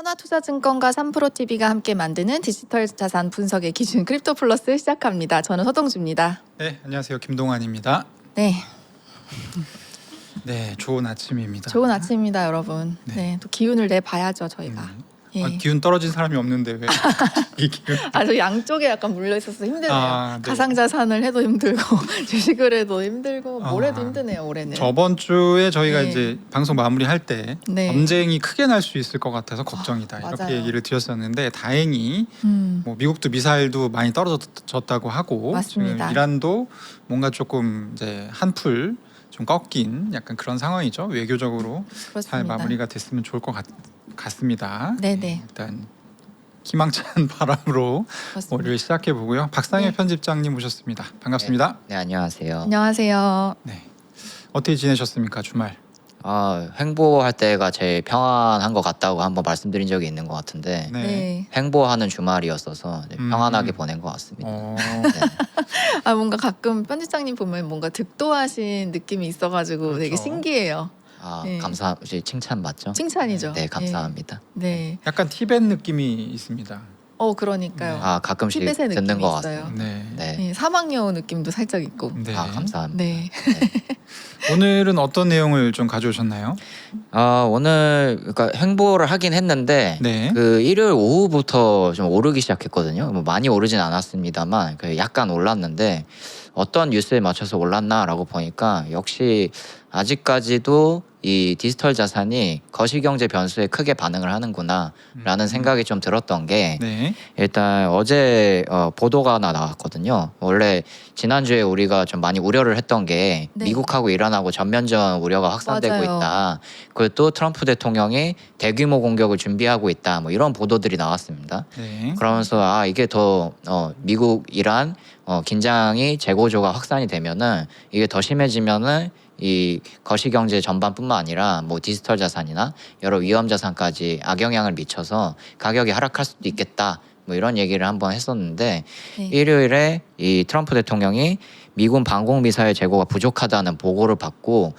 하나투자증권과 3프로TV가 함께 만드는 디지털 자산 분석의 기준 크립토 플러스 시작합니다. 저는 서동주입니다. 네, 안녕하세요. 김동환입니다. 네, 네, 좋은 아침입니다. 좋은 아침입니다, 여러분. 네. 네, 또 기운을 내봐야죠, 저희가. 예. 기운 떨어진 사람이 없는데 왜 이 기운? 저 양쪽에 약간 물려 있어서 힘드네요. 네. 가상자산을 해도 힘들고 주식을 해도 힘들고 뭘 해도 아, 힘드네요, 올해는. 저번 주에 저희가 네. 이제 방송 마무리할 때 네. 전쟁이 크게 날 수 있을 것 같아서 걱정이다 이렇게 맞아요. 얘기를 드렸었는데 다행히 음, 뭐 미국도 미사일도 많이 떨어졌다고 하고 맞습니다. 지금 이란도 뭔가 조금 이제 한풀 좀 꺾인 약간 그런 상황이죠. 외교적으로 잘 그렇습니다. 마무리가 됐으면 좋을 것 같습니다. 네네. 일단 희망찬 바람으로 그렇습니다. 월요일 시작해 보고요. 박상혜 네. 편집장님 모셨습니다. 반갑습니다. 네, 안녕하세요. 안녕하세요. 네. 어떻게 지내셨습니까 주말? 횡보할 때가 제일 평안한 것 같다고 한번 말씀드린 적이 있는 것 같은데 네. 네. 횡보하는 주말이었어서 네, 평안하게 음. 보낸 것 같습니다. 네. 뭔가 가끔 편집장님 보면 뭔가 득도하신 느낌이 있어가지고 되게 그렇죠. 신기해요. 네. 칭찬 맞죠? 칭찬이죠. 네, 감사합니다. 네. 약간 티벳 느낌이 있습니다. 그러니까요. 가끔씩 티벳의 듣는 느낌이 것 있어요. 같습니다. 네. 네. 네, 사막여우 느낌도 살짝 있고. 네. 감사합니다. 네. 오늘은 어떤 내용을 좀 가져오셨나요? 오늘 그러니까 횡보를 하긴 했는데 네. 그 일요일 오후부터 좀 오르기 시작했거든요. 뭐 많이 오르진 않았습니다만 약간 올랐는데 어떤 뉴스에 맞춰서 올랐나라고 보니까 역시 아직까지도 이 디지털 자산이 거시경제 변수에 크게 반응을 하는구나라는 생각이 좀 들었던 게 네. 일단 어제 보도가 하나 나왔거든요. 원래 지난주에 우리가 좀 많이 우려를 했던 게 네. 미국하고 이란하고 전면전 우려가 확산되고 맞아요. 있다. 그리고 또 트럼프 대통령이 대규모 공격을 준비하고 있다. 뭐 이런 보도들이 나왔습니다. 네. 그러면서 이게 더 미국 이란 긴장이 재고조가 확산이 되면은 이게 더 심해지면은 이 거시경제 전반뿐만 아니라 뭐 디지털 자산이나 여러 위험 자산까지 악영향을 미쳐서 가격이 하락할 수도 있겠다. 뭐 이런 얘기를 한번 했었는데 네. 일요일에 이 트럼프 대통령이 미군 방공 미사일 재고가 부족하다는 보고를 받고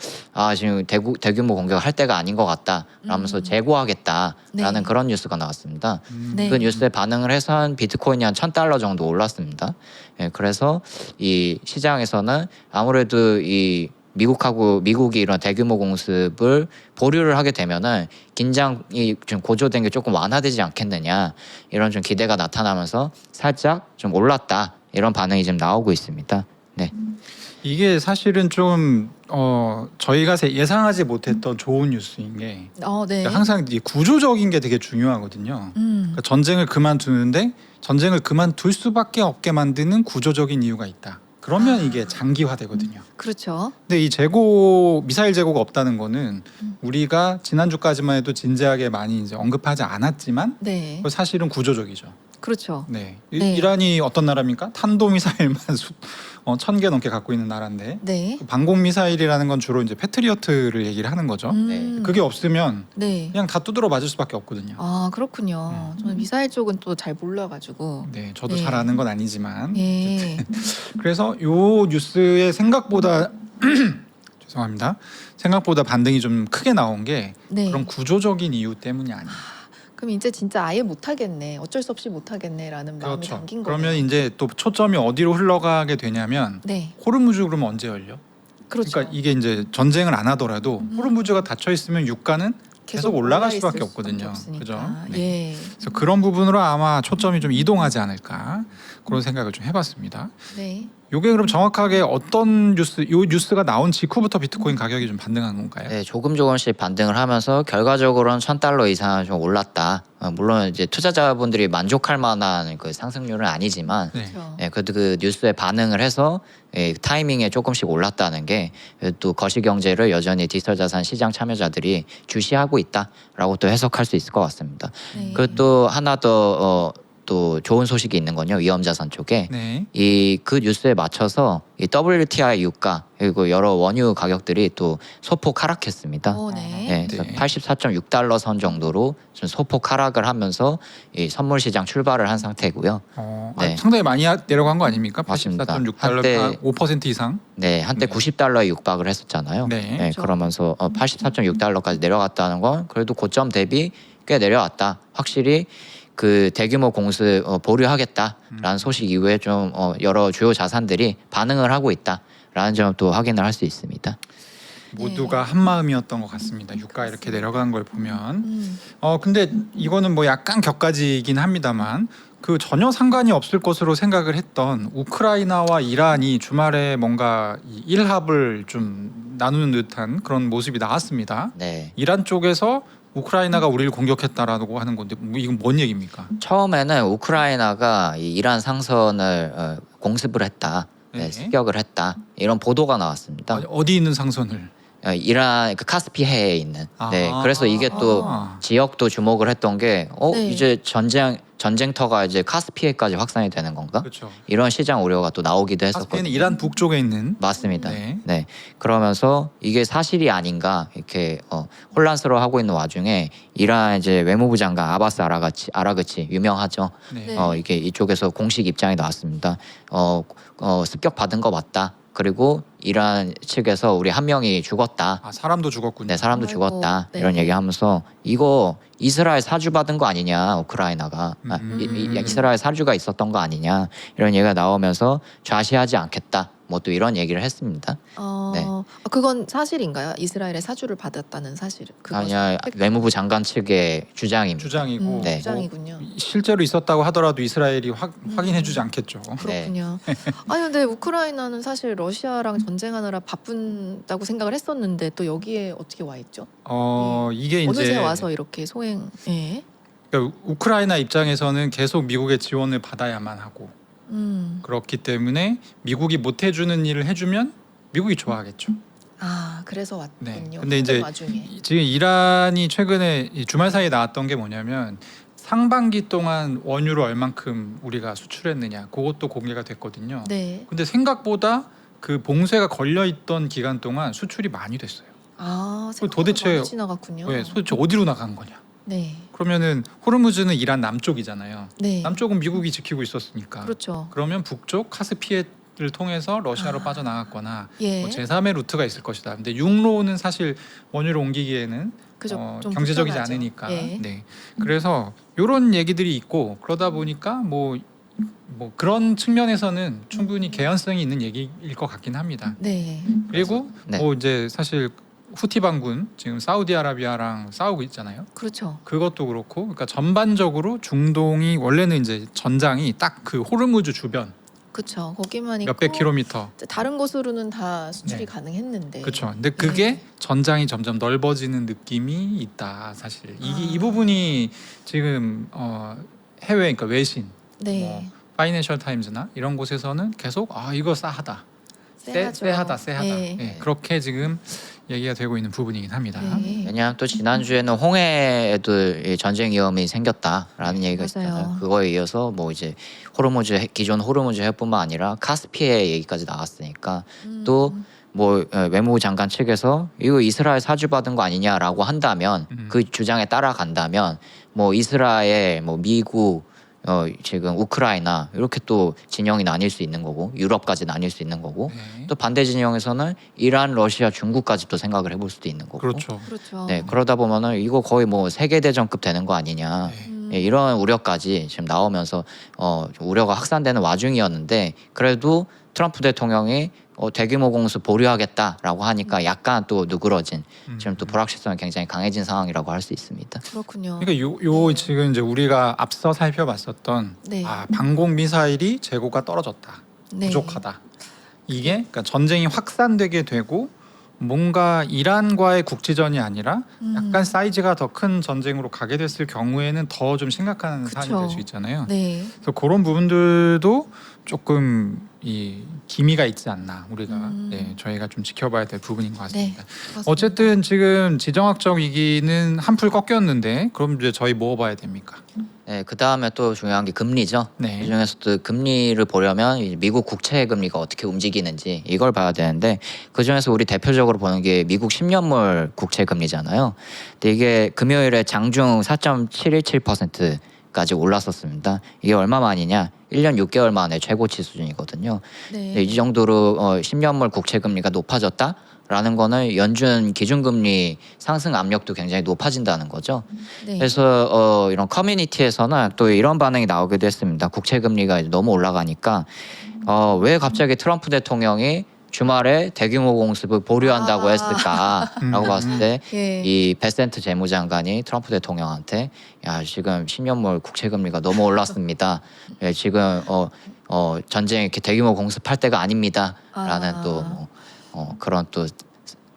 지금 대규모 공격을 할 때가 아닌 것 같다. 라면서 재고하겠다라는 네. 그런 뉴스가 나왔습니다. 네. 그 뉴스에 반응을 해서 한 비트코인이 한 $1,000 정도 올랐습니다. 예, 그래서 이 시장에서는 아무래도 이 미국이 이런 대규모 공습을 보류를 하게 되면은 긴장이 좀 고조된 게 조금 완화되지 않겠느냐 이런 좀 기대가 나타나면서 살짝 좀 올랐다 이런 반응이 지금 나오고 있습니다. 네. 이게 사실은 좀 저희가 예상하지 못했던 좋은 뉴스인 게 네. 항상 이 구조적인 게 되게 중요하거든요. 그러니까 전쟁을 그만두는데 전쟁을 그만둘 수밖에 없게 만드는 구조적인 이유가 있다. 그러면 이게 장기화되거든요. 그렇죠. 근데 이 미사일 재고가 없다는 거는 우리가 지난주까지만 해도 진지하게 많이 이제 언급하지 않았지만 네. 그거 사실은 구조적이죠. 그렇죠. 네. 네. 이란이 어떤 나라입니까? 탄도미사일만 1,000개 넘게 갖고 있는 나라인데 네. 방공 미사일이라는 건 주로 이제 패트리어트를 얘기를 하는 거죠. 그게 없으면 네. 그냥 다 두드러 맞을 수밖에 없거든요. 그렇군요. 저는 미사일 쪽은 또 잘 몰라가지고. 네, 저도 네. 잘 아는 건 아니지만 예. 그래서 요 뉴스의 생각보다 죄송합니다. 생각보다 반등이 좀 크게 나온 게 네. 그런 구조적인 이유 때문이 아니에요. 그럼 이제 진짜 아예 못하겠네. 어쩔 수 없이 못하겠네라는 마음이 그렇죠. 담긴 거예요. 그러면 이제 또 초점이 어디로 흘러가게 되냐면 네. 호르무즈 그러면 언제 열려? 그렇죠. 그러니까 이게 이제 전쟁을 안 하더라도 호르무즈가 닫혀 있으면 유가는 계속 올라갈 올라 수밖에 있을 없거든요. 수밖에 그죠? 없으니까. 네. 예. 그래서 그런 부분으로 아마 초점이 좀 이동하지 않을까 그런 생각을 좀 해봤습니다. 네. 요게 그럼 정확하게 어떤 뉴스가 나온 직후부터 비트코인 가격이 좀 반등한 건가요? 네, 조금씩 반등을 하면서 결과적으로는 $1,000 이상 좀 올랐다. 물론 이제 투자자분들이 만족할 만한 그 상승률은 아니지만 네. 그렇죠. 그래도 그 뉴스에 반응을 해서 타이밍에 조금씩 올랐다는 게 또 거시경제를 여전히 디지털 자산 시장 참여자들이 주시하고 있다라고 또 해석할 수 있을 것 같습니다. 네. 그리고 또 하나 더 또 좋은 소식이 있는 건요. 위험 자산 쪽에 네. 그 뉴스에 맞춰서 이 WTI 유가 그리고 여러 원유 가격들이 또 소폭 하락했습니다. 네. 네, 그래서 네. $84.6 선 정도로 좀 소폭 하락을 하면서 이 선물 시장 출발을 한 상태고요. 네. 상당히 많이 내려간 거 아닙니까? 맞습니다. 84.6달러, 한때 5% 이상. 네, 한때 네. $90에 육박을 했었잖아요. 네. 그렇죠. 그러면서 $84.6까지 내려갔다는 건 그래도 고점 대비 꽤 내려왔다. 확실히 그 대규모 공습 보류하겠다라는 소식 이후에 좀 여러 주요 자산들이 반응을 하고 있다라는 점도 확인을 할 수 있습니다. 모두가 한 마음이었던 것 같습니다. 유가 이렇게 내려간 걸 보면. 음. 근데 이거는 뭐 약간 격가지이긴 합니다만 그 전혀 상관이 없을 것으로 생각을 했던 우크라이나와 이란이 주말에 뭔가 이 일합을 좀 나누는 듯한 그런 모습이 나왔습니다. 네. 이란 쪽에서 우크라이나가 우리를 공격했다라고 하는 건데 이건 뭔 얘기입니까? 처음에는 우크라이나가 이 이란 상선을 공습을 했다, 네. 습격을 했다 이런 보도가 나왔습니다. 어디 있는 상선을? 이란 그 카스피해에 있는. 네, 아. 그래서 이게 또 아. 지역도 주목을 했던 게 네. 이제 전쟁터가 이제 카스피해까지 확산이 되는 건가? 그렇죠. 이런 시장 우려가 또 나오기도 카스피해는 했었거든요. 이란 북쪽에 있는. 맞습니다. 네. 네. 그러면서 이게 사실이 아닌가 이렇게 혼란스러워하고 있는 와중에 이란 이제 외무부 장관 아바스 아라그치 유명하죠. 네. 네. 이게 이쪽에서 공식 입장이 나왔습니다. 습격 받은 거 맞다. 그리고 이란 측에서 우리 한 명이 죽었다. 아 사람도 죽었군요. 네, 사람도 아이고, 죽었다. 네. 이런 얘기하면서 이거 이스라엘 사주 받은 거 아니냐 우크라이나가 이스라엘 사주가 있었던 거 아니냐 이런 얘기가 나오면서 좌시하지 않겠다. 뭐 또 이런 얘기를 했습니다. 네. 그건 사실인가요? 이스라엘의 사주를 받았다는 사실은? 아니야 외무부 장관 측의 주장입니다. 주장이고 네. 주장이군요. 실제로 있었다고 하더라도 이스라엘이 확인해주지 않겠죠. 그렇군요. 아니 근데 우크라이나는 사실 러시아랑 전쟁하느라 바쁜다고 생각을 했었는데 또 여기에 어떻게 와 있죠? 이게 어느새 이제 와서 이렇게 소행. 예. 그러니까 우크라이나 입장에서는 계속 미국의 지원을 받아야만 하고 그렇기 때문에 미국이 못 해주는 일을 해주면 미국이 좋아하겠죠. 아 그래서 왔군요. 네. 근데 이제 와중에. 지금 이란이 최근에 이 주말 사이에 나왔던 게 뭐냐면 상반기 동안 원유를 얼만큼 우리가 수출했느냐 그것도 공개가 됐거든요. 네. 근데 생각보다 그 봉쇄가 걸려 있던 기간 동안 수출이 많이 됐어요. 아 도대체- 도대체 많이 지나갔군요. 왜 도대체 어디로 나간 거냐? 네. 그러면은 호르무즈는 이란 남쪽이잖아요. 네. 남쪽은 미국이 지키고 있었으니까. 그렇죠. 그러면 북쪽 카스피해를 통해서 러시아로 아. 빠져나갔거나 예. 뭐 제3의 루트가 있을 것이다. 근데 육로는 사실 원유를 옮기기에는 그죠. 좀 경제적이지 불편하죠. 않으니까. 예. 네. 그래서 이런 얘기들이 있고 그러다 보니까 뭐 그런 측면에서는 충분히 개연성이 있는 얘기일 것 같긴 합니다. 네. 그리고 네. 뭐 이제 사실 후티 반군 지금 사우디아라비아랑 싸우고 있잖아요. 그렇죠. 그것도 그렇고, 그러니까 전반적으로 중동이 원래는 이제 전장이 딱 그 호르무즈 주변 그렇죠. 거기만 있고 몇백 킬로미터. 다른 곳으로는 다 네. 수출이 가능했는데. 그렇죠. 근데 그게 네. 전장이 점점 넓어지는 느낌이 있다. 사실 이 부분이 지금 해외 그러니까 외신, 네. 뭐 파이낸셜 타임즈나 이런 곳에서는 계속 이거 싸하다, 쎄하죠. 쎄하다. 네. 네, 그렇게 지금 얘기가 되고 있는 부분이긴 합니다. 네. 왜냐하면 또 지난주에는 홍해에도 이 전쟁 위험이 생겼다라는 얘기가 맞아요. 있잖아요. 그거에 이어서 뭐 이제 기존 호르무즈 해뿐만 아니라 카스피해 얘기까지 나왔으니까 또 뭐 외무부 장관 측에서 이거 이스라엘 사주 받은 거 아니냐라고 한다면 그 주장에 따라간다면 뭐 이스라엘, 뭐 미국, 지금 우크라이나 이렇게 또 진영이 나뉠 수 있는 거고 유럽까지 나뉠 수 있는 거고 네. 또 반대 진영에서는 이란, 러시아, 중국까지 또 생각을 해볼 수도 있는 거고. 그렇죠. 그렇죠. 네, 그러다 보면은 이거 거의 뭐 세계 대전급 되는 거 아니냐. 네. 예, 이런 우려까지 지금 나오면서 좀 우려가 확산되는 와중이었는데 그래도 트럼프 대통령이 대규모 공습 보류하겠다라고 하니까 약간 또 누그러진 지금 또 불확실성이 굉장히 강해진 상황이라고 할 수 있습니다. 그렇군요. 그러니까 요 지금 이제 우리가 앞서 살펴봤었던 네. 방공 미사일이 재고가 떨어졌다, 네. 부족하다. 이게 그러니까 전쟁이 확산되게 되고 뭔가 이란과의 국지전이 아니라 약간 사이즈가 더 큰 전쟁으로 가게 됐을 경우에는 더 좀 심각한 그쵸. 사안이 될 수 있잖아요. 네. 그래서 그런 부분들도 조금 이 기미가 있지 않나 우리가 네, 저희가 좀 지켜봐야 될 부분인 것 네. 같습니다. 그렇습니다. 어쨌든 지금 지정학적 위기는 한풀 꺾였는데 그럼 이제 저희 뭐 봐야 됩니까? 네, 그 다음에 또 중요한 게 금리죠. 네. 이 중에서도 금리를 보려면 이제 미국 국채 금리가 어떻게 움직이는지 이걸 봐야 되는데 그 중에서 우리 대표적으로 보는 게 미국 10년물 국채 금리잖아요. 근데 이게 금요일에 장중 4.717%까지 올랐었습니다. 이게 얼마 만이냐? 1년 6개월 만에 최고치 수준이거든요. 네. 이 정도로 10년물 국채 금리가 높아졌다라고 라는 거는 연준 기준금리 상승 압력도 굉장히 높아진다는 거죠. 네. 그래서 이런 커뮤니티에서는 또 이런 반응이 나오기도 했습니다. 국채 금리가 이제 너무 올라가니까 왜 갑자기 트럼프 대통령이 주말에 대규모 공습을 보류한다고 했을까라고 봤을 때 예. 이 베센트 재무장관이 트럼프 대통령한테 야 지금 10년물 국채 금리가 너무 올랐습니다. 예, 지금 전쟁 이렇게 대규모 공습할 때가 아닙니다라는 또 그런 또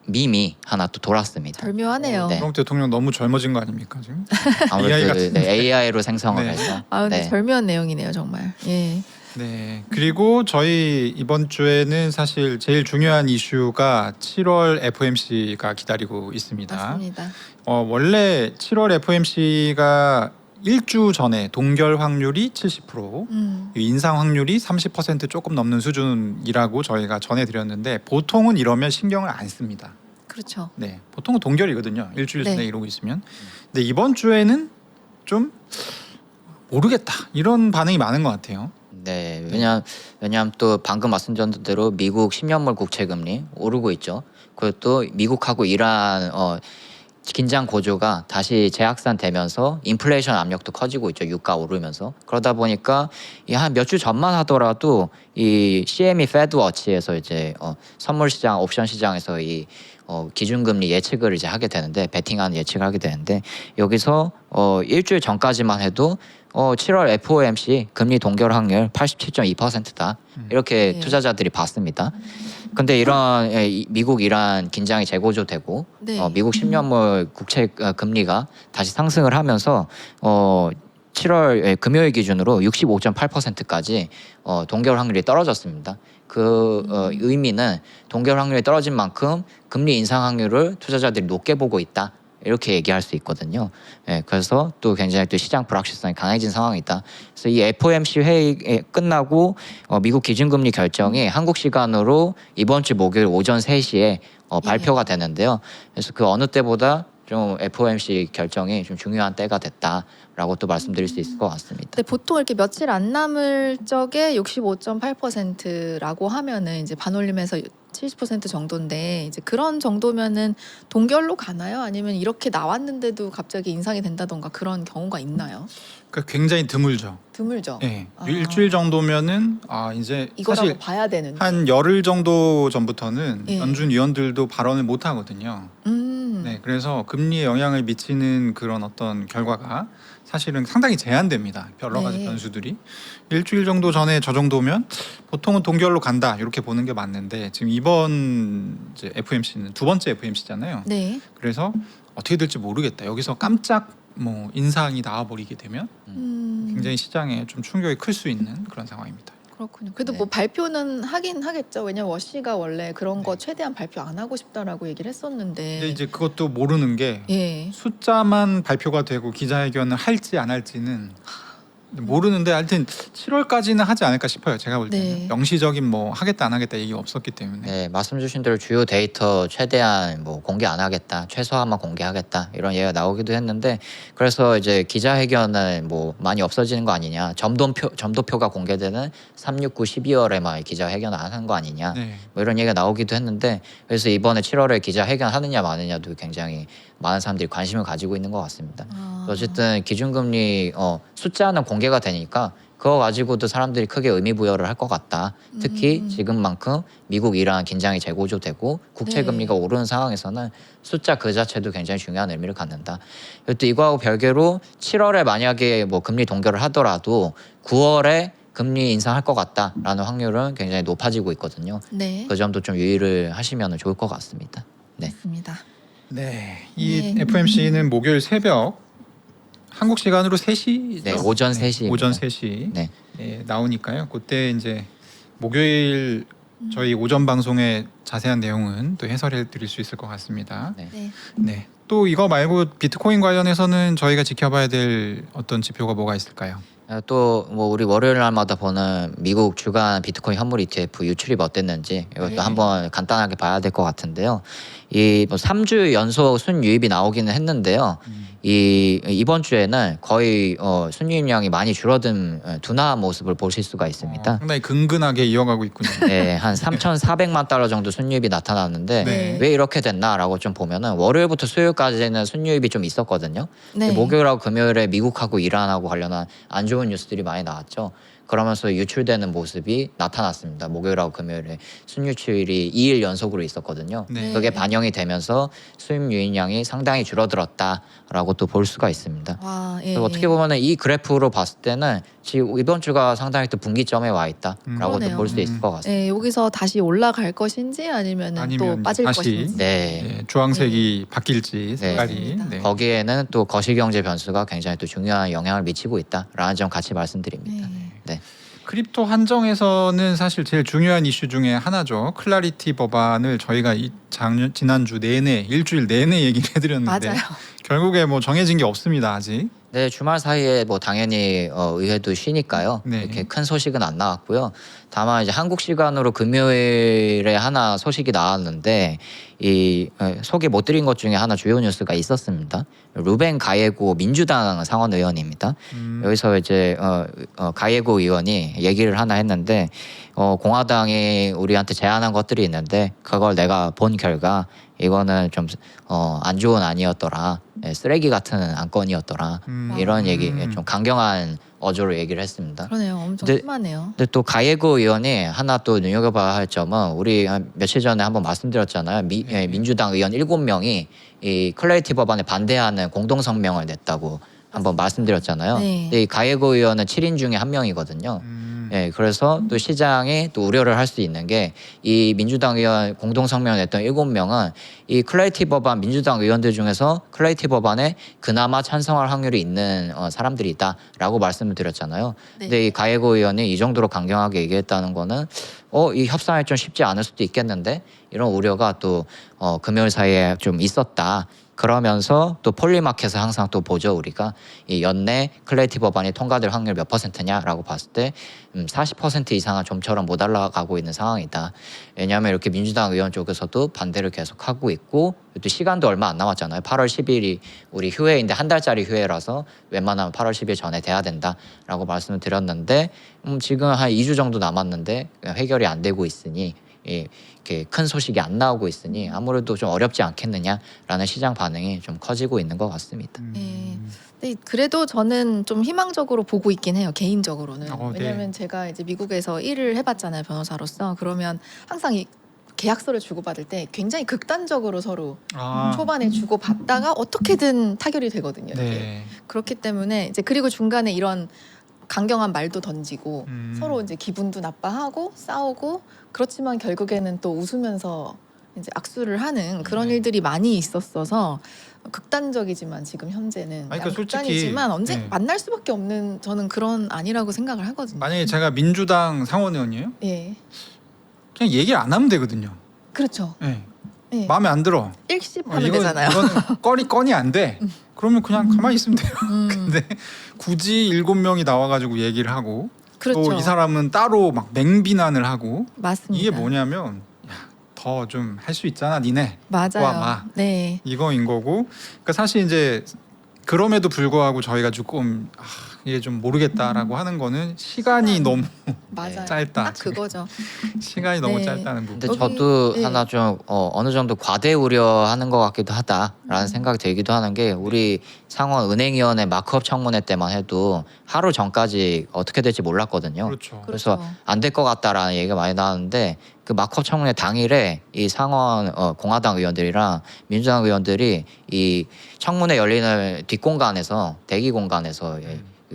밈이 하나 또 돌았습니다. 절묘하네요. 네. 트럼프 대통령 너무 젊어진 거 아닙니까 지금? 아무래도 AI 같은데. AI로 생성을 네. 해서 아 근데 네. 절묘한 내용이네요 정말. 예. 네. 그리고 저희 이번 주에는 사실 제일 중요한 이슈가 7월 FOMC가 기다리고 있습니다. 맞습니다. 원래 7월 FOMC가 일주 전에 동결 확률이 70%, 인상 확률이 30% 조금 넘는 수준이라고 저희가 전해드렸는데 보통은 이러면 신경을 안 씁니다. 그렇죠. 네, 보통은 동결이거든요. 일주일 전에 네. 이러고 있으면. 근데 이번 주에는 좀 모르겠다 이런 반응이 많은 것 같아요. 네, 왜냐하면 또 방금 말씀드린 대로 미국 10년물 국채 금리 오르고 있죠. 그리고 또 미국하고 이란 긴장 고조가 다시 재확산되면서 인플레이션 압력도 커지고 있죠. 유가 오르면서. 그러다 보니까 한 몇 주 전만 하더라도 이 CME 페드워치에서 이제 선물 시장, 옵션 시장에서 이 기준금리 예측을 이제 하게 되는데 베팅하는 예측을 하게 되는데 여기서 일주일 전까지만 해도 7월 FOMC 금리 동결 확률 87.2%다 이렇게 네. 투자자들이 봤습니다. 근데 이런 미국 이란 긴장이 재고조되고 네. 미국 10년물 국채 금리가 다시 상승을 하면서 7월 금요일 기준으로 65.8%까지 동결 확률이 떨어졌습니다. 그 의미는 동결 확률이 떨어진 만큼 금리 인상 확률을 투자자들이 높게 보고 있다. 이렇게 얘기할 수 있거든요. 예, 그래서 또 굉장히 또 시장 불확실성이 강해진 상황이다. 그래서 이 FOMC 회의 끝나고 미국 기준금리 결정이 한국 시간으로 이번 주 목요일 오전 3시에 발표가 되는데요. 그래서 그 어느 때보다 좀 FOMC 결정이 좀 중요한 때가 됐다라고 또 말씀드릴 수 있을 것 같습니다. 근데 보통 이렇게 며칠 안 남을 적에 65.8%라고 하면은 이제 반올림해서 70% 정도인데 이제 그런 정도면은 동결로 가나요? 아니면 이렇게 나왔는데도 갑자기 인상이 된다던가 그런 경우가 있나요? 그러니까 굉장히 드물죠. 드물죠. 네. 아. 일주일 정도면은 이제 이거라고 사실 봐야 되는데. 한 열흘 정도 전부터는 예. 연준 위원들도 발언을 못 하거든요. 네, 그래서 금리에 영향을 미치는 그런 어떤 결과가 사실은 상당히 제한됩니다. 여러 가지 네. 변수들이 일주일 정도 전에 저 정도면 보통은 동결로 간다 이렇게 보는 게 맞는데 지금 이번 이제 FOMC는 두 번째 FOMC잖아요. 네. 그래서 어떻게 될지 모르겠다. 여기서 깜짝 인상이 나와버리게 되면 굉장히 시장에 좀 충격이 클 수 있는 그런 상황입니다. 그렇군요. 그래도 네. 뭐 발표는 하긴 하겠죠. 왜냐면 워시가 원래 그런 거 최대한 발표 안 하고 싶다라고 얘기를 했었는데. 근데 이제 그것도 모르는 게 예. 숫자만 발표가 되고 기자회견을 할지 안 할지는 모르는데 하여튼 7월까지는 하지 않을까 싶어요. 제가 볼 때는 네. 명시적인 하겠다 안 하겠다 얘기가 없었기 때문에. 네, 말씀 주신 대로 주요 데이터 최대한 공개 안 하겠다, 최소한만 공개하겠다 이런 얘기가 나오기도 했는데 그래서 이제 기자회견은 많이 없어지는 거 아니냐, 점도표가 공개되는 369, 12월에 막 기자회견 안 하는 거 아니냐, 네. 이런 얘기가 나오기도 했는데 그래서 이번에 7월에 기자회견 하느냐 마느냐도 굉장히 많은 사람들이 관심을 가지고 있는 것 같습니다. 어쨌든 기준금리 숫자는 공개가 되니까 그거 가지고도 사람들이 크게 의미 부여를 할 것 같다. 특히 지금만큼 미국 이란 긴장이 재고조되고 국채 네. 금리가 오르는 상황에서는 숫자 그 자체도 굉장히 중요한 의미를 갖는다. 그리고 또 이거하고 별개로 7월에 만약에 금리 동결을 하더라도 9월에 금리 인상할 것 같다라는 확률은 굉장히 높아지고 있거든요. 네. 그 점도 좀 유의를 하시면 좋을 것 같습니다. 네. 맞습니다. 네. 이 네. FOMC는 목요일 새벽 한국 시간으로 3시 네, 오전 3시. 오전 3시 네. 나오니까요. 그때 이제 목요일 저희 오전 방송의 자세한 내용은 또 해설해 드릴 수 있을 것 같습니다. 네. 네. 네. 또 이거 말고 비트코인 관련해서는 저희가 지켜봐야 될 어떤 지표가 뭐가 있을까요? 또 우리 월요일 날마다 보는 미국 주간 비트코인 현물 ETF 유출입 어땠는지 이것도 네. 한번 간단하게 봐야 될 것 같은데요. 이 3주 연속 순유입이 나오기는 했는데요. 이번 주에는 거의 순유입량이 많이 줄어든 둔화한 모습을 보실 수가 있습니다. 상당히 근근하게 이어가고 있군요. 네, 한 3,400만 달러 정도 순유입이 나타났는데 네. 왜 이렇게 됐나라고 좀 보면은 월요일부터 수요일까지는 순유입이 좀 있었거든요. 네. 목요일하고 금요일에 미국하고 이란하고 관련한 안 좋은 뉴스들이 많이 나왔죠. 그러면서 유출되는 모습이 나타났습니다. 목요일하고 금요일에 순유출이 2일 연속으로 있었거든요. 네. 그게 반영이 되면서 수입 유인량이 상당히 줄어들었다라고 또 볼 수가 있습니다. 와, 예, 그래서 어떻게 보면은 이 그래프로 봤을 때는 지금 이번 주가 상당히 또 분기점에 와 있다라고 또 그러네요. 볼 수 있을 것 같습니다. 예, 여기서 다시 올라갈 것인지 아니면 아니면 또 빠질 다시 것인지. 네. 주황색이 바뀔지 색깔이. 맞습니다. 네. 거기에는 또 거시경제 변수가 굉장히 또 중요한 영향을 미치고 있다라는 점 같이 말씀드립니다. 네. 네. 크립토 한정에서는 사실 제일 중요한 이슈 중에 하나죠. 클라리티 법안을 저희가 지난주 내내 일주일 내내 얘기를 해드렸는데 맞아요. 결국에 뭐 정해진 게 없습니다 아직. 네, 주말 사이에 뭐 당연히 의회도 쉬니까요. 네. 이렇게 큰 소식은 안 나왔고요. 다만 이제 한국 시간으로 금요일에 하나 소식이 나왔는데 이 소개 못 드린 것 중에 하나 주요 뉴스가 있었습니다. 루벤 가예고 민주당 상원 의원입니다. 여기서 이제 가예고 의원이 얘기를 하나 했는데 공화당이 우리한테 제안한 것들이 있는데 그걸 내가 본 결과 이거는 좀 안 좋은 안이었더라. 쓰레기 같은 안건이었더라. 이런 얘기 좀 강경한 어조로 얘기를 했습니다. 그러네요. 엄청 근데- 심하네요. 근데 또 가예고 의원이 하나 또 눈여겨봐야 할 점은 우리 한 며칠 전에 한번 말씀드렸잖아요. 민주당 의원 7명이 이 클래리티 법안에 반대하는 공동 성명을 냈다고 한번 말씀드렸잖아요. 네. 근데 이 가예고 의원은 7인 중에 1명이거든요. 예, 그래서 또 시장이 또 우려를 할 수 있는 게 이 민주당 의원 공동 성명을 냈던 7명은 이 클래리티 법안 민주당 의원들 중에서 클래리티 법안에 그나마 찬성할 확률이 있는 사람들이 있다라고 말씀을 드렸잖아요. 네. 근데 이 가예고 의원이 이 정도로 강경하게 얘기했다는 거는 이 협상이 좀 쉽지 않을 수도 있겠는데 이런 우려가 또 금요일 사이에 좀 있었다. 그러면서 또 폴리마켓을 항상 또 보죠 우리가 이 연내 클래리티 법안이 통과될 확률 몇 퍼센트냐라고 봤을 때 40% 이상은 좀처럼 못 올라가고 있는 상황이다. 왜냐하면 이렇게 민주당 의원 쪽에서도 반대를 계속하고 있고 또 시간도 얼마 안 남았잖아요. 8월 10일이 우리 휴회인데 한 달짜리 휴회라서 웬만하면 8월 10일 전에 돼야 된다라고 말씀을 드렸는데 지금 한 2주 정도 남았는데 해결이 안 되고 있으니 이렇게 큰 소식이 안 나오고 있으니 아무래도 좀 어렵지 않겠느냐라는 시장 반응이 좀 커지고 있는 것 같습니다. 네. 근데 그래도 저는 좀 희망적으로 보고 있긴 해요. 개인적으로는. 네. 왜냐하면 제가 이제 미국에서 일을 해봤잖아요. 변호사로서. 그러면 항상 이 계약서를 주고받을 때 굉장히 극단적으로 서로 초반에 주고받다가 어떻게든 타결이 되거든요. 이게. 네. 그렇기 때문에 이제 그리고 중간에 이런 강경한 말도 던지고 음. 서로 이제 기분도 나빠하고 싸우고 그렇지만 결국에는 또 웃으면서 이제 악수를 하는 그런 네. 일들이 많이 있었어서 극단적이지만 지금 현재는 아니, 그러니까 솔직히, 극단이지만 언제 네. 만날 수밖에 없는 저는 그런 아니라고 생각을 하거든요. 만약에 제가 민주당 상원 의원이에요? 예, 그냥 얘기를 안 하면 되거든요. 그렇죠. 네. 예. 마음에 안 들어. 일십하면 되잖아요. 이거는 건이 안 돼. 그러면 그냥 가만히 있으면 돼요. 근데 굳이 7명이 나와가지고 얘기를 하고 그렇죠. 또 이 사람은 따로 막 맹비난을 하고 맞습니다. 이게 뭐냐면 더 좀 할 수 있잖아 니네 맞아요. 와, 마. 네. 이거인 거고 그러니까 사실 이제 그럼에도 불구하고 저희가 조금 이게 좀 모르겠다라고 하는 거는 시간이 너무 맞아요. 짧다. 딱 그거죠. 시간이 너무 네. 짧다는 부분. 근데 여기- 저도 네. 하나 좀 어느 정도 과대 우려하는 것 같기도 하다라는 생각이 들기도 하는 게 우리 상원 은행위원회 마크업 청문회 때만 해도 하루 전까지 어떻게 될지 몰랐거든요. 그렇죠. 그래서 그렇죠. 안 될 것 같다라는 얘기가 많이 나왔는데 그 마크업 청문회 당일에 이 상원 공화당 의원들이랑 민주당 의원들이 이 청문회 열리는 뒷공간에서 대기 공간에서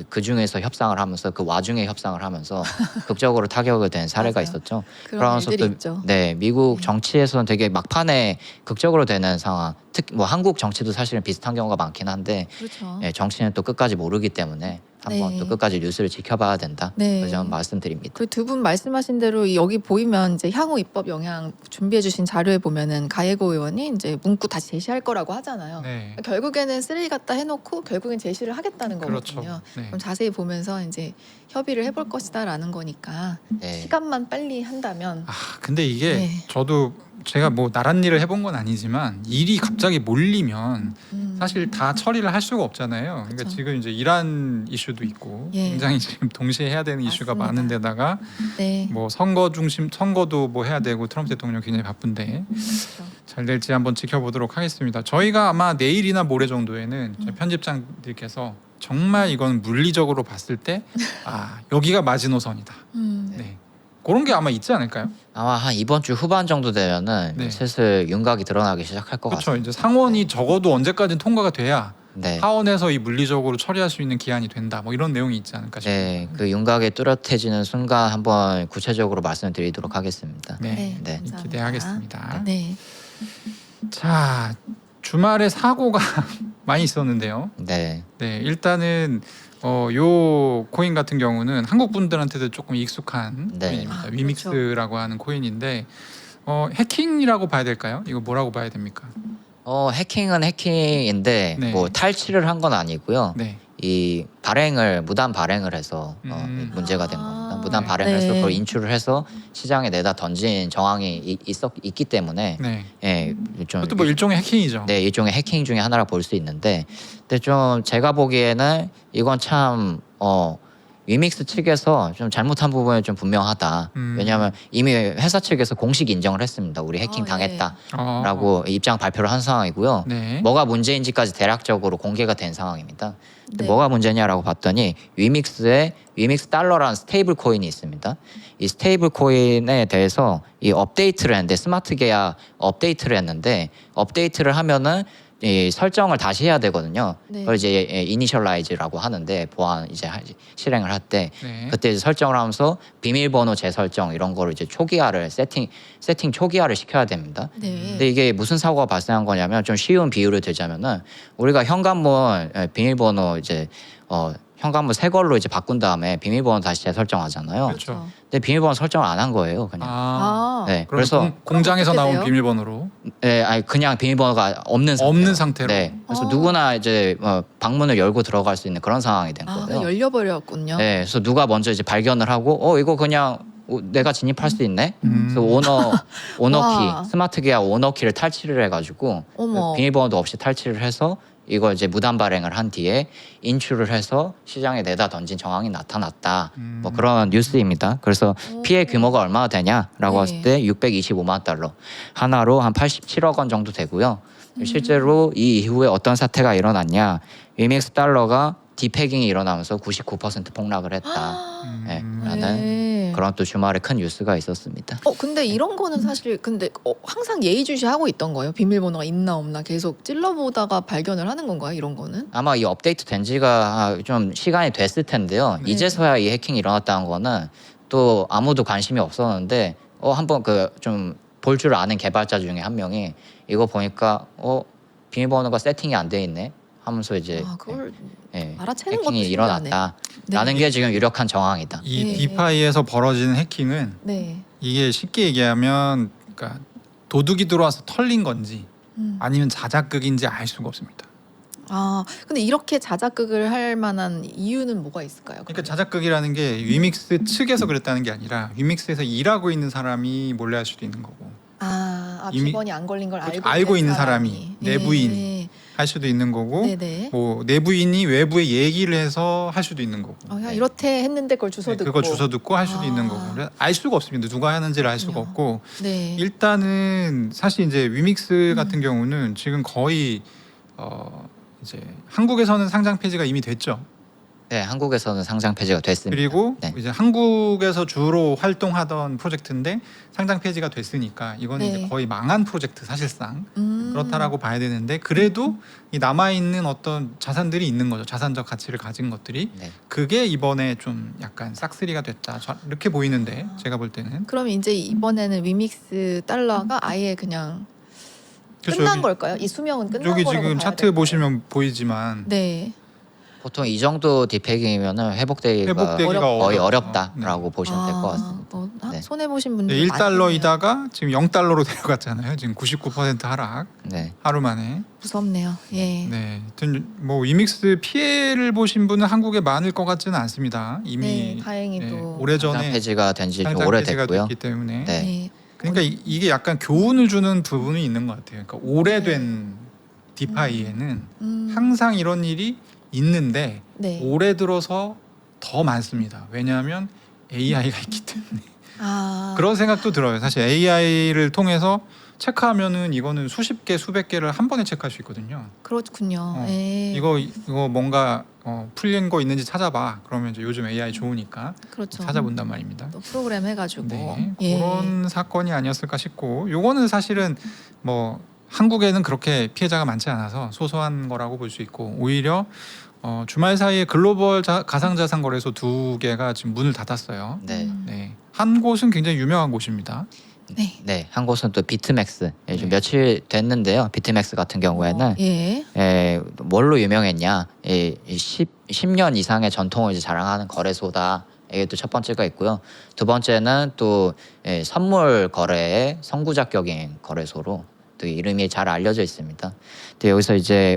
그 중에서 협상을 하면서 그 와중에 협상을 하면서 극적으로 타격을 된 사례가 맞아요. 있었죠. 그런 그러면서 일들이 또 있죠. 네, 미국 네. 정치에서는 되게 막판에 극적으로 되는 상황. 특히 뭐 한국 정치도 사실은 비슷한 경우가 많긴 한데 그렇죠. 예, 정치는 또 끝까지 모르기 때문에 한번 네. 또 끝까지 뉴스를 지켜봐야 된다. 네. 그 점 말씀드립니다. 그 두 분 말씀하신 대로 여기 보이면 이제 향후 입법 영향 준비해 주신 자료에 보면은 가예고 의원이 이제 문구 다시 제시할 거라고 하잖아요. 네. 결국에는 쓰레기 갖다 해놓고 결국엔 제시를 하겠다는 거거든요. 그렇죠. 네. 그럼 자세히 보면서 이제 협의를 해볼 것이다라는 거니까 네. 시간만 빨리 한다면 근데 이게 네. 저도 제가 뭐 나란 일을 해본 건 아니지만 일이 갑자기 몰리면 사실 다 처리를 할 수가 없잖아요. 그러니까 그쵸. 지금 이제 이란 이슈도 있고 예. 굉장히 지금 동시에 해야 되는 이슈가 맞습니다. 많은 데다가 네. 뭐 선거도 뭐 해야 되고 트럼프 대통령 굉장히 바쁜데 그렇죠. 잘 될지 한번 지켜보도록 하겠습니다. 저희가 아마 내일이나 모레 정도에는 저희 편집장들께서 정말 이건 물리적으로 봤을 때 여기가 마지노선이다. 네. 그런 게 아마 있지 않을까요? 아마 한 이번 주 후반 정도 되면은 네. 슬슬 윤곽이 드러나기 시작할 것 그렇죠. 같습니다. 이제 상원이 적어도 언제까지는 통과가 돼야 네. 하원에서 이 물리적으로 처리할 수 있는 기한이 된다. 뭐 이런 내용이 있지 않을까 싶습니다. 네, 그 윤곽이 뚜렷해지는 순간 한번 구체적으로 말씀드리도록 하겠습니다. 네. 네. 감사합니다. 기대하겠습니다. 네. 자, 주말에 사고가 많이 있었는데요. 네, 네, 일단은 요 코인 같은 경우는 한국 분들한테도 조금 익숙한 네. 코인입니다. 그렇죠. 위믹스라고 하는 코인인데 해킹이라고 봐야 될까요? 이거 뭐라고 봐야 됩니까? 해킹은 해킹인데 네. 뭐 탈취를 한 건 아니고요. 네. 이 무단 발행을 해서 문제가 된 겁니다. 무단 아, 발행을 해서 네. 그걸 인출을 해서 시장에 내다 던진 정황이 있기 때문에 네. 예, 좀 그것도 뭐 일종의 해킹이죠. 네, 일종의 해킹 중에 하나라 볼 수 있는데, 근데 좀 제가 보기에는 이건 참 위믹스 측에서 좀 잘못한 부분이 좀 분명하다. 왜냐하면 이미 회사 측에서 공식 인정을 했습니다. 우리 해킹 예. 당했다라고 입장 발표를 한 상황이고요. 네. 뭐가 문제인지까지 대략적으로 공개가 된 상황입니다. 근데 네. 뭐가 문제냐라고 봤더니 위믹스 달러라는 스테이블 코인이 있습니다. 이 스테이블 코인에 대해서 이 업데이트를 했는데 스마트 계약 업데이트를 했는데 업데이트를 하면은 이 설정을 다시 해야 되거든요. 네. 그걸 이제 이니셜라이즈라고 하는데 보안 이제 실행을 할 때 네. 그때 이제 설정을 하면서 비밀번호 재설정 이런 거를 이제 초기화를 세팅 초기화를 시켜야 됩니다. 네. 근데 이게 무슨 사고가 발생한 거냐면 좀 쉬운 비유를 들자면은 우리가 현관문 비밀번호 이제 현관문 새 걸로 이제 바꾼 다음에 비밀번호 다시 재설정하잖아요. 그렇죠. 근데 비밀번호 설정을 안 한 거예요, 그냥. 그럼 네, 그래서 공장에서 어떻게 나온 돼요? 비밀번호로 네, 아니 그냥 비밀번호가 없는 상태로. 네, 그래서 아. 누구나 이제 방문을 열고 들어갈 수 있는 그런 상황이 된 아, 거예요. 열려버렸군요. 네, 그래서 누가 먼저 이제 발견을 하고 이거 그냥 내가 진입할 수 있네. 그래서 오너키 와. 스마트 계약 오너키를 탈취를 해가지고 어머. 비밀번호도 없이 탈취를 해서 이걸 이제 무단 발행을 한 뒤에 인출을 해서 시장에 내다 던진 정황이 나타났다. 뭐 그런 뉴스입니다. 그래서 피해 규모가 얼마나 되냐라고 네. 했을 때 625만 달러 하나로 한 87억 원 정도 되고요. 실제로 이 이후에 어떤 사태가 일어났냐? 위믹스 달러가 디패깅이 일어나면서 99% 폭락을 했다. 네, 라는 네. 그런 또 주말에 큰 뉴스가 있었습니다. 근데 이런 거는 사실 근데 항상 예의주시하고 있던 거예요. 비밀번호가 있나 없나 계속 찔러보다가 발견을 하는 건가요? 이런 거는? 아마 이 업데이트 된 지가 좀 시간이 됐을 텐데요. 네. 이제서야 이 해킹이 일어났다는 거는 또 아무도 관심이 없었는데 한번 그 좀 볼 줄 아는 개발자 중에 한 명이 이거 보니까 비밀번호가 세팅이 안 돼 있네 하면서 이제 그걸 예, 알아채는 것도 해킹이 신기하네. 일어났다라는 게 지금 유력한 정황이다. 이 네. 디파이에서 벌어지는 해킹은 네. 이게 쉽게 얘기하면 그러니까 도둑이 들어와서 털린 건지 아니면 자작극인지 알 수가 없습니다. 근데 이렇게 자작극을 할 만한 이유는 뭐가 있을까요? 그러니까 자작극이라는 게 위믹스 측에서 그랬다는 게 아니라 위믹스에서 일하고 있는 사람이 몰래 할 수도 있는 거고 이미 비번이 안 걸린 걸 그렇죠. 알고, 알고 있는 사람이, 내부인. 네. 할 수도 있는 거고 네네. 뭐 내부인이 외부에 얘기를 해서 할 수도 있는 거고 야, 이렇게 했는데 그걸 주워 듣고. 그거 주워 듣고 할 수도 아. 있는 거고 그래서 알 수가 없습니다. 누가 하는지를 알 수가 그렇군요. 없고 네. 일단은 사실 이제 위믹스 같은 경우는 지금 거의 이제 한국에서는 상장 폐지가 이미 됐죠. 네, 한국에서는 상장 폐지가 됐습니다. 그리고 네. 이제 한국에서 주로 활동하던 프로젝트인데 상장 폐지가 됐으니까 이거는 네. 이제 거의 망한 프로젝트 사실상 그렇다라고 봐야 되는데 음. 그래도 이 남아 있는 어떤 자산들이 있는 거죠. 자산적 가치를 가진 것들이 네. 그게 이번에 좀 약간 싹쓸이가 됐다 이렇게 보이는데 제가 볼 때는 그럼 이제 이번에는 위믹스 달러가 아예 그냥 그래서 끝난 여기- 걸까요? 이 수명은 끝난 여기 거라고 지금 봐야 차트 될까요? 보시면 보이지만 네. 보통 이 정도 디패깅이면은 회복되기가 회복되기가 거의 어렵다. 어렵다라고 보시면 될 것 같습니다. 네. 손해 보신 분들 1달러이다가 지금 0달러로 내려갔잖아요. 지금 99% 하락 네. 하루 만에. 무섭네요. 예. 네, 하여튼 뭐 위믹스 피해를 보신 분은 한국에 많을 것 같지는 않습니다. 이미 네, 다행히도. 네, 오래전에 상장 폐지가 된 지 좀 상장 폐지가 오래됐고요. 됐기 때문에 네. 네. 그러니까 이게 약간 교훈을 주는 부분이 있는 것 같아요. 그러니까 오래된 디파이에는 항상 이런 일이 있는데 네. 올해 들어서 더 많습니다. 왜냐하면 AI가 있기 때문에. 아, 그런 생각도 들어요. 사실 AI를 통해서 체크하면은 이거는 수십 개, 수백 개를 한 번에 체크할 수 있거든요. 그렇군요. 어, 예. 이거 뭔가 풀린 거 있는지 찾아봐. 그러면 이제 요즘 AI 좋으니까 그렇죠. 찾아본단 말입니다. 또 프로그램 해가지고. 네, 예. 그런 사건이 아니었을까 싶고, 요거는 사실은 뭐 한국에는 그렇게 피해자가 많지 않아서 소소한 거라고 볼 수 있고, 오히려 주말 사이에 글로벌 가상자산 거래소 2개가 지금 문을 닫았어요. 네. 네, 한 곳은 굉장히 유명한 곳입니다. 네. 네, 한 곳은 또 비트맥스. 예, 좀 네. 며칠 됐는데요. 비트맥스 같은 경우에는 예. 뭘로 유명했냐? 10년 이상의 전통을 이제 자랑하는 거래소다. 이게 또 첫 번째가 있고요. 두 번째는 또 선물 거래의 선구자격인 거래소로 또 이름이 잘 알려져 있습니다. 근데 여기서 이제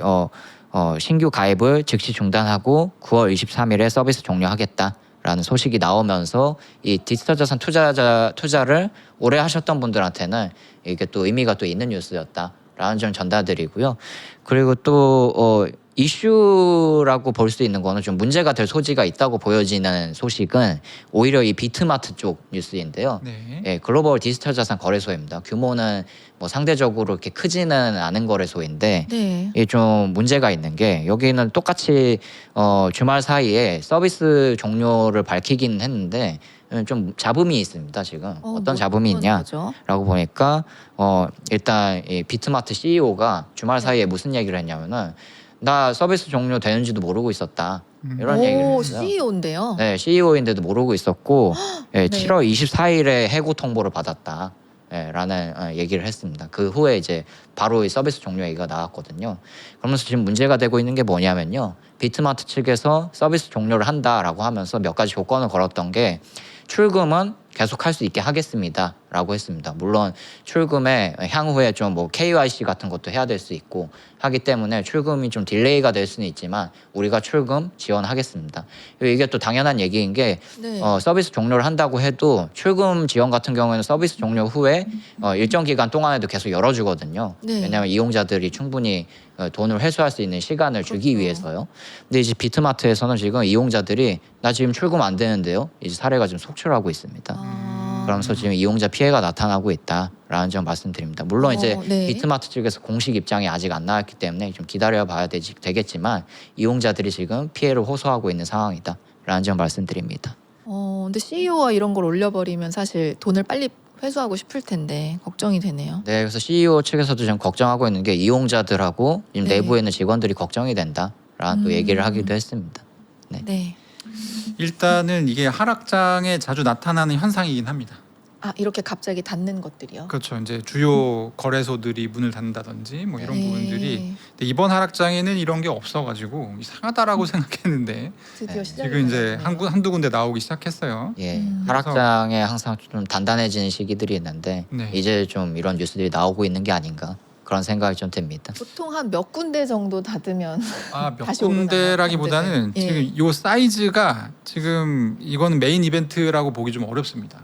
신규 가입을 즉시 중단하고 9월 23일에 서비스 종료하겠다라는 소식이 나오면서 이 디지털 자산 투자를 오래 하셨던 분들한테는 이게 또 의미가 또 있는 뉴스였다라는 점 전달드리고요. 그리고 또 이슈라고 볼 수 있는 거는 좀 문제가 될 소지가 있다고 보여지는 소식은 오히려 이 비트마트 쪽 뉴스인데요. 네. 예, 글로벌 디지털 자산 거래소입니다. 규모는 뭐 상대적으로 이렇게 크지는 않은 거래소인데 네. 이게 좀 문제가 있는 게 여기는 똑같이 주말 사이에 서비스 종료를 밝히긴 했는데 좀 잡음이 있습니다. 지금 어떤 잡음이 있냐라고 보니까 일단 이 비트마트 CEO가 주말 사이에 무슨 얘기를 했냐면은 나 서비스 종료 되는지도 모르고 있었다. 이런 얘기를 오, 했어요. CEO인데요. 네, CEO인데도 모르고 있었고 네. 7월 24일에 해고 통보를 받았다. 라는 얘기를 했습니다. 그 후에 이제 바로 이 서비스 종료 얘기가 나왔거든요. 그러면서 지금 문제가 되고 있는 게 뭐냐면요. 비트마트 측에서 서비스 종료를 한다라고 하면서 몇 가지 조건을 걸었던 게 출금은 계속 할 수 있게 하겠습니다. 라고 했습니다. 물론 출금에 향후에 좀 뭐 KYC 같은 것도 해야 될 수 있고 하기 때문에 출금이 좀 딜레이가 될 수는 있지만 우리가 출금 지원하겠습니다. 이게 또 당연한 얘기인 게 네. 서비스 종료를 한다고 해도 출금 지원 같은 경우에는 서비스 종료 후에 일정 기간 동안에도 계속 열어주거든요. 네. 왜냐하면 이용자들이 충분히 돈을 회수할 수 있는 시간을 주기 그렇죠. 위해서요. 근데 이제 비트마트에서는 지금 이용자들이 나 지금 출금 안 되는데요. 이제 사례가 좀 속출하고 있습니다. 그러면서 지금 이용자 피해가 나타나고 있다라는 점 말씀드립니다. 물론 이제 네. 비트마트 측에서 공식 입장이 아직 안 나왔기 때문에 좀 기다려봐야 되겠지만 이용자들이 지금 피해를 호소하고 있는 상황이다라는 점 말씀드립니다. 근데 CEO가 이런 걸 올려버리면 사실 돈을 빨리 회수하고 싶을 텐데 걱정이 되네요. 네, 그래서 CEO 측에서도 좀 걱정하고 있는 게 이용자들하고 지금 네. 내부에 있는 직원들이 걱정이 된다라는 또 얘기를 하기도 했습니다. 네. 일단은 이게 하락장에 자주 나타나는 현상이긴 합니다. 아, 이렇게 갑자기 닫는 것들이요. 그렇죠. 이제 주요 거래소들이 문을 닫는다든지 뭐 이런 네. 부분들이. 근데 이번 하락장에는 이런 게 없어가지고 이상하다라고 생각했는데 드디어 시작이 지금 이제 되었네요. 한두 군데 나오기 시작했어요. 예, 하락장에 항상 좀 단단해지는 시기들이 있는데 네. 이제 좀 이런 뉴스들이 나오고 있는 게 아닌가 그런 생각이 좀 듭니다. 보통 한 몇 군데 정도 닫으면 몇 다시 오르나요? 군데라기보다는 예. 지금 요 사이즈가 지금 이거는 메인 이벤트라고 보기 좀 어렵습니다.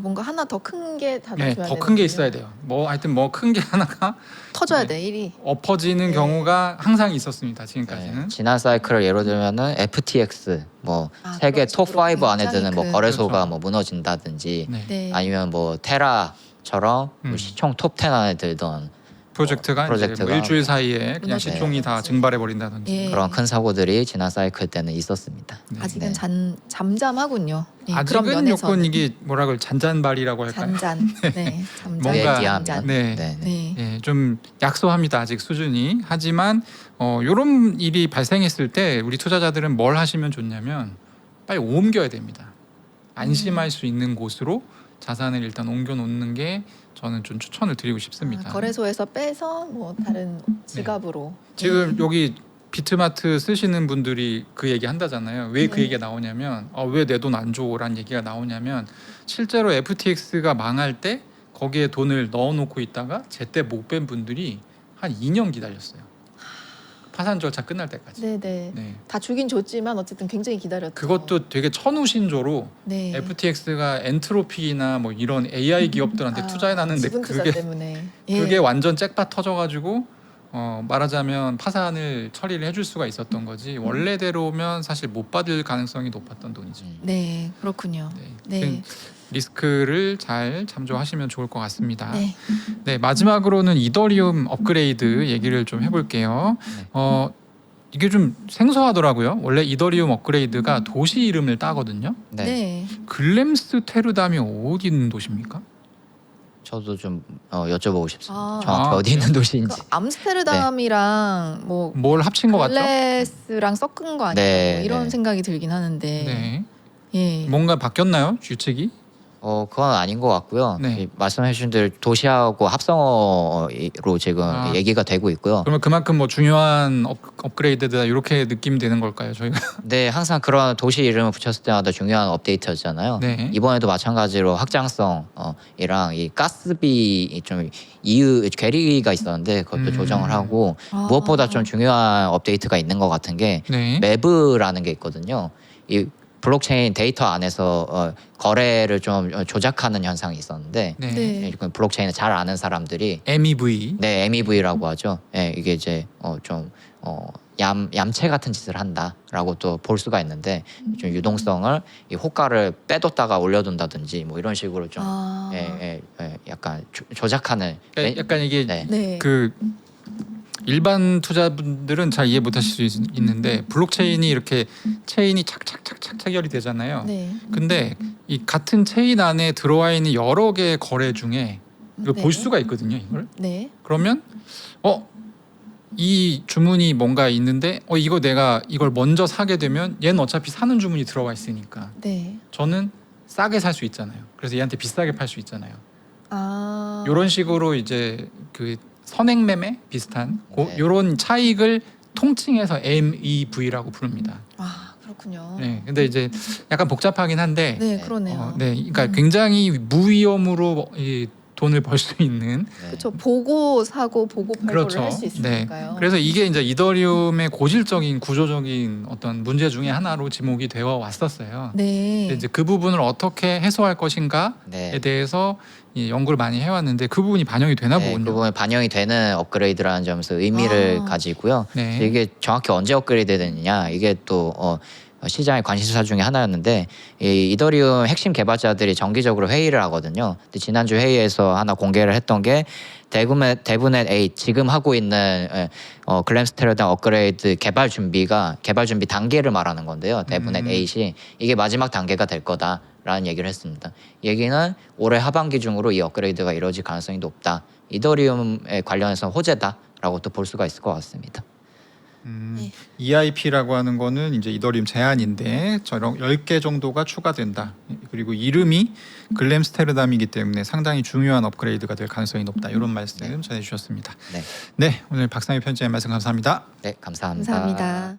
뭔가 하나 더 큰 게 닫아줘야 네, 돼요. 더 큰 게 있어야 돼요. 뭐 하여튼 뭐 큰 게 하나가 터져야 네. 돼, 1위. 엎어지는 네. 경우가 항상 있었습니다. 지금까지는. 지난 사이클을 예로 들면은 FTX 뭐 세계 그렇죠. 톱 5 안에 드는 뭐 굉장히 거래소가 그렇죠. 뭐 무너진다든지 네. 네. 아니면 뭐 테라처럼 뭐 음. 시총 톱 10 안에 들던 프로젝트가 이제 뭐 프로젝트가 일주일 사이에 그냥 무너지는 시총이 다 거지. 증발해 버린다든지. 예. 그런 큰 사고들이 지난 사이클 때는 있었습니다. 네. 아직은 네. 잠잠하군요. 예, 그런 아직은 면에서는 요건 이게 뭐라 그럴 잔잔발이라고 할까요? 잔잔. 네. 잠잠. 뭔가- 잠잠. 네. 네. 예, 좀 약소합니다. 아직 수준이. 하지만 요런 일이 발생했을 때 우리 투자자들은 뭘 하시면 좋냐면 빨리 옮겨야 됩니다. 안심할 수 있는 곳으로 자산을 일단 옮겨 놓는 게 저는 좀 추천을 드리고 싶습니다. 거래소에서 빼서 뭐 다른 지갑으로. 지금 여기 비트마트 쓰시는 분들이 그 얘기 한다잖아요. 왜 그 네. 얘기가 나오냐면 왜 내 돈 안 줘라는 얘기가 나오냐면 실제로 FTX가 망할 때 거기에 돈을 넣어놓고 있다가 제때 못 뺀 분들이 한 2년 기다렸어요. 파산 절차 끝날 때까지. 네네. 네. 다 주긴 줬지만 어쨌든 굉장히 기다렸죠. 그것도 되게 천우신조로 네. FTX가 엔트로피나 뭐 이런 AI 기업들한테 투자해 놨는데 지분 투자 그게 때문에. 그게 완전 잭팟 터져가지고 말하자면 파산을 처리를 해줄 수가 있었던 거지 원래대로면 사실 못 받을 가능성이 높았던 돈이죠. 네, 그렇군요. 네. 네. 리스크를 잘 참조하시면 좋을 것 같습니다. 네. 네, 마지막으로는 이더리움 업그레이드 얘기를 좀 해볼게요. 네. 이게 좀 생소하더라고요. 원래 이더리움 업그레이드가 도시 이름을 따거든요. 네. 네. 글램스테르담이 어디 있는 도시입니까? 저도 좀 여쭤보고 싶습니다. 아. 정확히 어디 있는 도시인지. 그 암스테르담이랑 뭐 뭘 합친 것 같죠? 글래스랑 섞은 거 아니에요? 네, 뭐 이런 네. 생각이 들긴 하는데. 네. 예. 뭔가 바뀌었나요? 규칙이? 그건 아닌 것 같고요. 네. 말씀해주신 대로 도시하고 합성어로 지금 아. 얘기가 되고 있고요. 그러면 그만큼 뭐 중요한 업그레이드다 이렇게 느낌 되는 걸까요? 저희가? 네, 항상 그런 도시 이름을 붙였을 때마다 중요한 업데이트였잖아요. 네. 이번에도 마찬가지로 확장성 이랑 이 가스비 좀 이유 괴리가 있었는데 그것도 조정을 하고 아. 무엇보다 좀 중요한 업데이트가 있는 것 같은 게 네. 매브라는 게 있거든요. 이 블록체인 데이터 안에서 거래를 좀 조작하는 현상이 있었는데 네. 네. 블록체인을 잘 아는 사람들이 MEV. 네, MEV라고 하죠. 네, 이게 이제 얌체 같은 짓을 한다라고 또 볼 수가 있는데 좀 유동성을 이 호가를 빼뒀다가 올려둔다든지 뭐 이런 식으로 좀 아. 약간 조작하는 약간 이게 네. 네. 그 일반 투자분들은 잘 이해 못하실 수 있는데 블록체인이 이렇게 체인이 착착착착 체결이 되잖아요. 네. 근데 이 같은 체인 안에 들어와 있는 여러 개의 거래 중에 이걸 네. 볼 수가 있거든요. 이걸 네. 그러면 이 주문이 뭔가 있는데 이거 내가 이걸 먼저 사게 되면 얘는 어차피 사는 주문이 들어와 있으니까 네. 저는 싸게 살 수 있잖아요. 그래서 얘한테 비싸게 팔 수 있잖아요. 아. 이런 식으로 이제 그 선행 매매 비슷한 네. 이런 차익을 통칭해서 MEV라고 부릅니다. 아, 그렇군요. 네, 근데 이제 약간 복잡하긴 한데, 네, 그러네요. 네, 그러니까 굉장히 무위험으로 이 돈을 벌 수 있는. 그렇죠. 보고 사고 보고 팔고를 그렇죠. 할 수 있으니까요. 그래서 이게 이제 이더리움의 고질적인 구조적인 어떤 문제 중에 하나로 지목이 되어 왔었어요. 네. 근데 이제 그 부분을 어떻게 해소할 것인가에 네. 대해서 연구를 많이 해왔는데 그 부분이 반영이 되나 네, 보군요. 그 부분에 반영이 되는 업그레이드라는 점에서 의미를 아. 가지고요. 네. 이게 정확히 언제 업그레이드 되느냐 이게 또 시장의 관심사 중에 하나였는데 이 이더리움 핵심 개발자들이 정기적으로 회의를 하거든요. 근데 지난주 회의에서 하나 공개를 했던 게 데브넷 8 지금 하고 있는 글램스테르담 업그레이드 개발 준비 단계를 말하는 건데요. 데브넷 8이 이게 마지막 단계가 될 거다라는 얘기를 했습니다. 얘기는 올해 하반기 중으로 이 업그레이드가 이루어질 가능성이 높다. 이더리움에 관련해서 호재다라고 또 볼 수가 있을 것 같습니다. 네. EIP라고 하는 거는 이제 이더리움 제한인데 저런 10개 정도가 추가된다. 그리고 이름이 글램스테르담이기 때문에 상당히 중요한 업그레이드가 될 가능성이 높다. 이런 말씀 전해 주셨습니다. 네, 네, 오늘 박상희 편집의 말씀 감사합니다. 네 감사합니다. 감사합니다.